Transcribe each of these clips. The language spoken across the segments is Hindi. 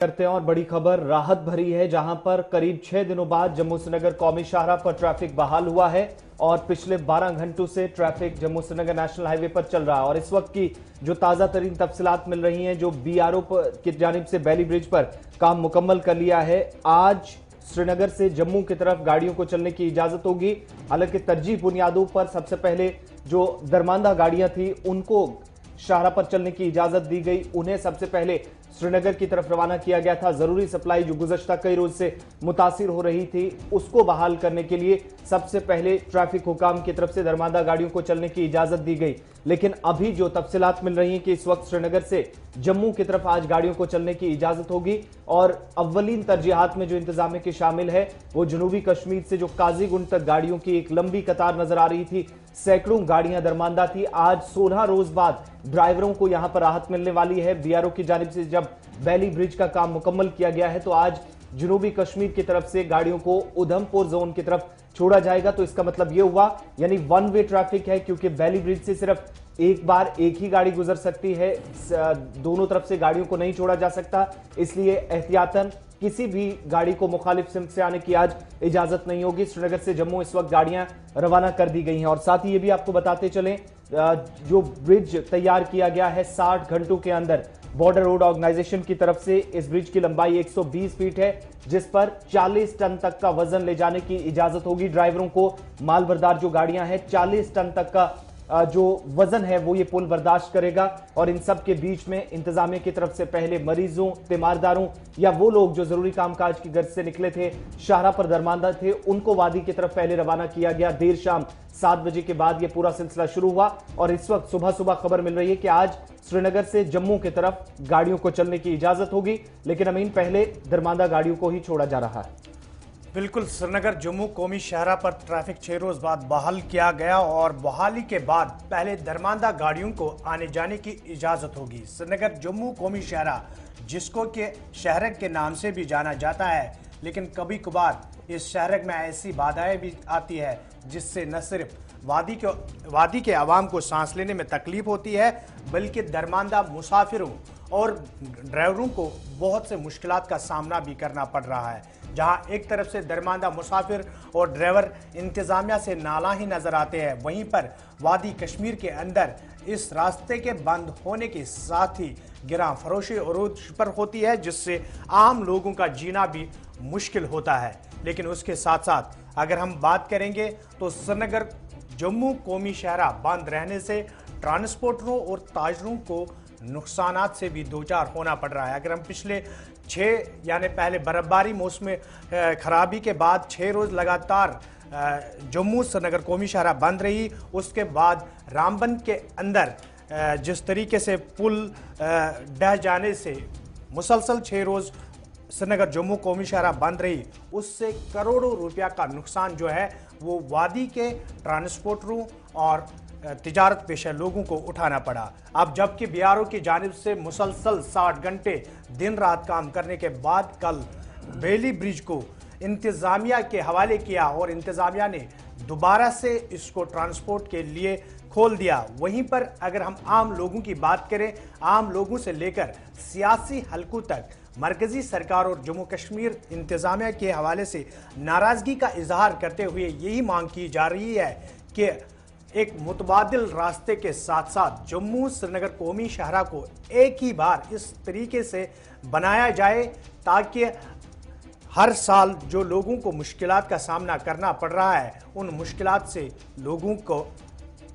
करते हैं और बड़ी खबर राहत भरी है, जहां पर करीब 6 दिनों बाद जम्मू श्रीनगर कौमी शाहराह पर ट्रैफिक बहाल हुआ है और पिछले 12 घंटों से traffic Jammu Srinagar national highway पर चल रहा है। और इस वक्त की जो ताजा तरीन तफसीलात मिल रही हैं, जो बीआरओ की जानिब से बैली ब्रिज पर काम मुकम्मल कर लिया है। आज श्रीनगर से जम्मू की तरफ गाड़ियों को चलने की इजाजत होगी। हालांकि तरजीह बुनियादों पर सबसे पहले जो दरमांदा गाड़ियां थी उनको शाहराह पर चलने की इजाजत दी गई, उन्हें सबसे पहले श्रीनगर की तरफ रवाना किया गया था। जरूरी सप्लाई जो गुज़श्ता कई रोज से मुतासिर हो रही थी उसको बहाल करने के लिए सबसे पहले ट्रैफिक हुकाम की तरफ से दरमांदा गाड़ियों को चलने की इजाजत दी गई। लेकिन अभी जो तफसीलात मिल रही हैं कि इस वक्त श्रीनगर से जम्मू की तरफ आज गाड़ियों को चलने की इजाजत होगी और अव्वलीन तरजीहात में जो इंतजाम की शामिल है वो जनूबी कश्मीर से जो काजीगुंड तक गाड़ियों की एक लंबी कतार नजर आ रही थी, सैकड़ों गाड़ियां दरमांदा थी। आज 16 रोज बाद ड्राइवरों को यहां पर राहत मिलने वाली है। बीआरओ की जानिब से जब बैली ब्रिज का काम मुकम्मल किया गया है तो आज जनूबी कश्मीर की तरफ से गाड़ियों को उधमपुर जोन की तरफ छोड़ा जाएगा। तो इसका मतलब यह हुआ यानी वन वे ट्रैफिक है, क्योंकि बैली ब्रिज से सिर्फ एक बार एक ही गाड़ी गुजर सकती है, दोनों तरफ से गाड़ियों को नहीं छोड़ा जा सकता। इसलिए एहतियातन किसी भी गाड़ी को मुखालिफ सिमत से आने की आज इजाजत नहीं होगी। श्रीनगर से जम्मू इस वक्त गाड़ियां रवाना कर दी गई हैं। और साथ ही ये भी आपको बताते चलें, जो ब्रिज तैयार किया गया है 60 घंटों के अंदर बॉर्डर रोड ऑर्गेनाइजेशन की तरफ से, इस ब्रिज की लंबाई 120 फीट है, जिस पर 40 टन तक का वजन ले जाने की इजाजत होगी ड्राइवरों को। माल बरदार जो गाड़ियां हैं 40 टन तक का जो वजन है वो ये पुल बर्दाश्त करेगा। और इन सब के बीच में इंतजामिया की तरफ से पहले मरीजों, तीमारदारों या वो लोग जो जरूरी कामकाज की गर्ज से निकले थे, शाहराह पर दरमांदा थे, उनको वादी की तरफ पहले रवाना किया गया। देर शाम 7 बजे के बाद ये पूरा सिलसिला शुरू हुआ और इस वक्त सुबह सुबह खबर मिल रही है कि आज श्रीनगर से जम्मू की तरफ गाड़ियों को चलने की इजाजत होगी। लेकिन अमीन, पहले दरमांदा गाड़ियों को ही छोड़ा जा रहा है। बिल्कुल, श्रीनगर जम्मू कौमी शाहराह पर ट्रैफिक 6 रोज बाद बहाल किया गया और बहाली के बाद पहले दरमांदा गाड़ियों को आने जाने की इजाजत होगी। श्रीनगर जम्मू कौमी शाहराह, जिसको के शहरक के नाम से भी जाना जाता है, लेकिन कभी कभार इस शहरक में ऐसी बाधाएं भी आती है जिससे न सिर्फ वादी के आवाम को सांस लेने में तकलीफ होती है, बल्कि दरमांदा मुसाफिरों और ड्राइवरों को बहुत से मुश्किलात का सामना भी करना पड़ रहा है। जहां एक तरफ से दरमांदा मुसाफिर और ड्राइवर इंतजामिया से नाला ही नजर आते हैं, वहीं पर वादी कश्मीर के अंदर इस रास्ते के बंद होने के साथ ही गिरां फरोशी अरूज पर होती है, जिससे आम लोगों का जीना भी मुश्किल होता है। लेकिन उसके साथ साथ अगर हम बात करेंगे तो श्रीनगर जम्मू कौमी शाहराह बंद रहने से ट्रांसपोर्टरों और ताजरों को नुकसानात से भी दो चार होना पड़ रहा है। अगर हम पिछले 6 यानी पहले बर्फबारी मौसम खराबी के बाद 6 रोज लगातार जम्मू श्रीनगर कौमी शाहराह बंद रही, उसके बाद रामबन के अंदर जिस तरीके से पुल ढह जाने से मुसलसल 6 रोज श्रीनगर जम्मू कौमी शाहराह बंद रही, उससे करोड़ों रुपया का नुकसान जो है वो वादी के ट्रांसपोर्टरों और तिजारत पेशा लोगों को उठाना पड़ा। अब जबकि बीआरओ की जानिब से मुसलसल 60 घंटे दिन रात काम करने के बाद कल बैली ब्रिज को इंतजामिया के हवाले किया और इंतजामिया ने दोबारा से इसको ट्रांसपोर्ट के लिए खोल दिया। वहीं पर अगर हम आम लोगों की बात करें, आम लोगों से लेकर सियासी हलकों तक मरकजी सरकार और जम्मू कश्मीर इंतजामिया के हवाले से नाराजगी का इजहार करते हुए यही मांग की जा रही है कि एक मुतबादिल रास्ते के साथ साथ जम्मू श्रीनगर कौमी शाहराह को एक ही बार इस तरीके से बनाया जाए ताकि हर साल जो लोगों को मुश्किलात का सामना करना पड़ रहा है, उन मुश्किलात से लोगों को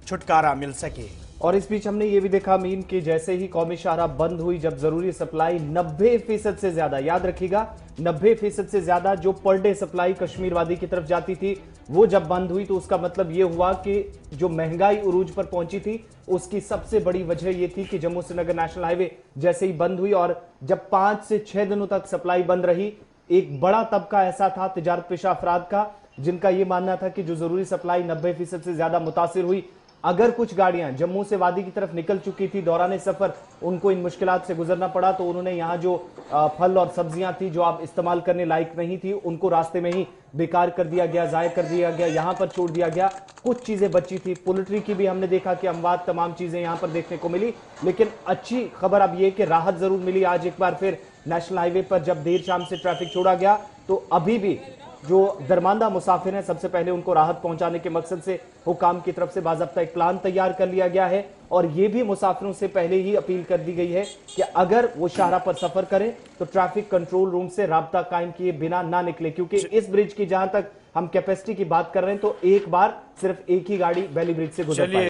छुटकारा मिल सके। और इस बीच हमने ये भी देखा मीन कि जैसे ही कौमी शाहराह बंद हुई, जब जरूरी सप्लाई 90% से ज्यादा, याद रखिएगा 90% से ज्यादा जो पर डे सप्लाई कश्मीर वादी की तरफ जाती थी वो जब बंद हुई, तो उसका मतलब ये हुआ कि जो महंगाई उरूज पर पहुंची थी उसकी सबसे बड़ी वजह यह थी कि जम्मू श्रीनगर नेशनल हाईवे जैसे ही बंद हुई और जब 5 से 6 दिनों तक सप्लाई बंद रही, एक बड़ा तबका ऐसा था तिजारत पेशा अफराद का जिनका यह मानना था कि जो जरूरी सप्लाई 90% से ज्यादा मुतासिर हुई, अगर कुछ गाड़ियां जम्मू से वादी की तरफ निकल चुकी थी दौरान सफर, उनको इन मुश्किलात से गुजरना पड़ा, तो उन्होंने यहाँ जो फल और सब्जियां थी जो आप इस्तेमाल करने लायक नहीं थी, उनको रास्ते में ही बेकार कर दिया गया, जाया कर दिया गया, यहाँ पर छोड़ दिया गया। कुछ चीजें बची थी, पोल्ट्री की भी हमने देखा कि अमवात, तमाम चीजें यहाँ पर देखने को मिली। लेकिन अच्छी खबर अब यह कि राहत जरूर मिली। आज एक बार फिर नेशनल हाईवे पर जब देर शाम से ट्रैफिक छोड़ा गया, तो अभी भी जो दरमांदा मुसाफिर हैं, सबसे पहले उनको राहत पहुंचाने के मकसद से हुकाम की तरफ से बाज़ाब्ता एक प्लान तैयार कर लिया गया है। और यह भी मुसाफिरों से पहले ही अपील कर दी गई है कि अगर वो शाहरा पर सफर करें तो ट्रैफिक कंट्रोल रूम से राब्ता कायम किए बिना ना निकले, क्योंकि इस ब्रिज की जहां तक हम कैपेसिटी की बात कर रहे हैं तो एक बार सिर्फ एक ही गाड़ी वैली ब्रिज से गुजर पाएगी।